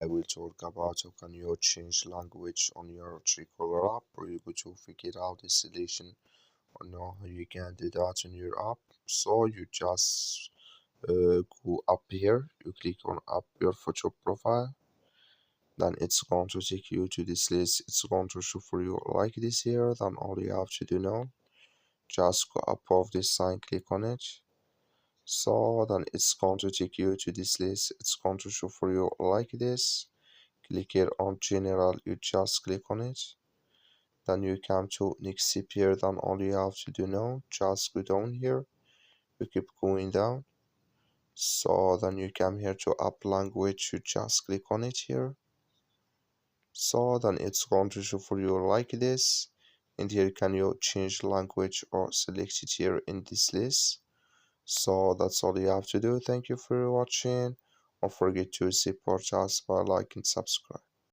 I will talk about how can you change language on your Truecaller app, or you go to figure out the solution or know how you can do that in your app. So you just go up here, you click on up your photo profile, then it's going to take you to this list. It's going to show for you like this here. Then all you have to do now, just go above this sign, click on it. So then it's going to take you to this list. It's going to show for you like this. Click here on general, you just click on it. Then you come to next step here. Then all you have to do now, just go down here. You keep going down. So then you come here to app language, you just click on it here. So then it's going to show for you like this. And here can you change language or select it here in this list. So that's all you have to do. Thank you for watching. Don't forget to support us by like and subscribe.